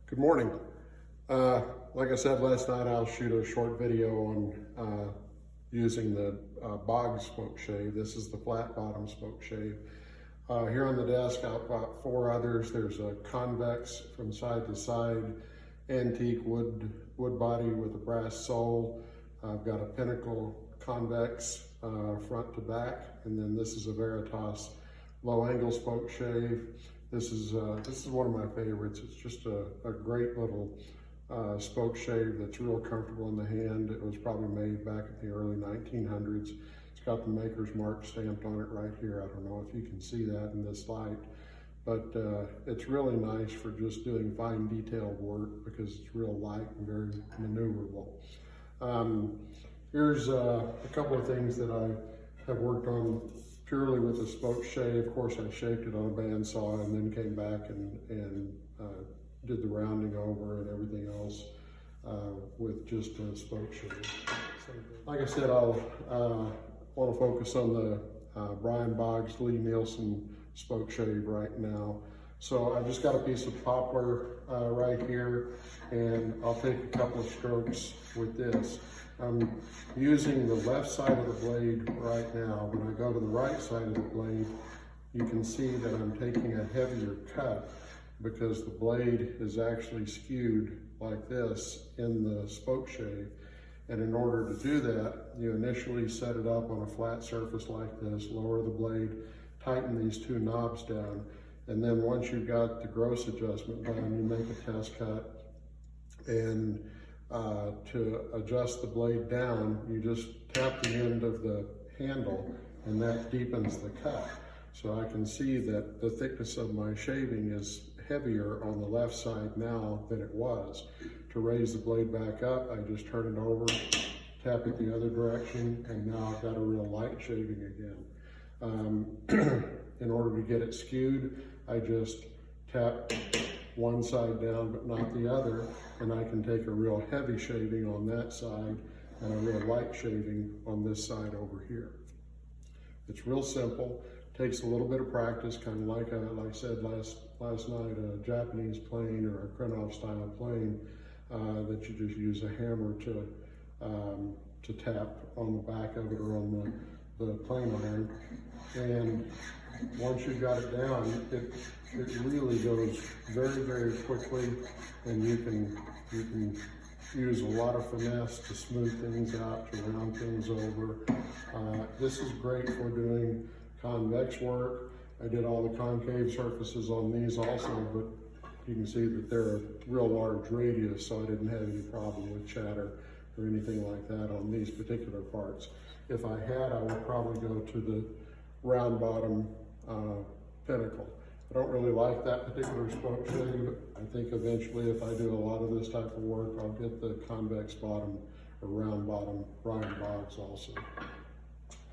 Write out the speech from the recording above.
Good morning. Like I said last night, I'll shoot a short video on using the Boggs Spokeshave. This is the flat bottom Spokeshave. Here on the desk, I've got four others. There's a convex from side to side, antique wood body with a brass sole. I've got a pinnacle convex front to back, and then this is a Veritas low angle Spokeshave. This is one of my favorites. It's just a great little Spokeshave that's real comfortable in the hand. It was probably made back in the early 1900s. It's got the maker's mark stamped on it right here. I don't know if you can see that in this light, but it's really nice for just doing fine detailed work because it's real light and very maneuverable. Here's a couple of things that I have worked on purely with a Spokeshave. Of course, I shaped it on a bandsaw and then came back and did the rounding over and everything else with just a Spokeshave. Like I said, I'll want to focus on the Brian Boggs Lee Nielsen Spokeshave right now. So I just got a piece of poplar right here, and I'll take a couple of strokes with this. I'm using the left side of the blade right now. When I go to the right side of the blade, you can see that I'm taking a heavier cut because the blade is actually skewed like this in the Spokeshave. And in order to do that, you initially set it up on a flat surface like this, lower the blade, tighten these two knobs down, and then once you've got the gross adjustment done, you make a test cut, and to adjust the blade down, you just tap the end of the handle and that deepens the cut. So I can see that the thickness of my shaving is heavier on the left side now than it was. To raise the blade back up, I just turn it over, tap it the other direction, and now I've got a real light shaving again. In order to get it skewed, I just tap one side down but not the other, and I can take a real heavy shaving on that side and a real light shaving on this side over here. It's real simple, takes a little bit of practice, kind of like I said last night, a Japanese plane or a Krenov style plane that you just use a hammer to tap on the back of it or on the plane iron. And once you've got it down, it really goes very, very quickly, and you can use a lot of finesse to smooth things out, to round things over. This is great for doing convex work. I did all the concave surfaces on these also, but you can see that they're a real large radius, so I didn't have any problem with chatter or anything like that on these particular parts. If I had, I would probably go to the round bottom pinnacle. I don't really like that particular Spokeshave. I think eventually if I do a lot of this type of work, I'll get the convex bottom or round bottom Brian Boggs also.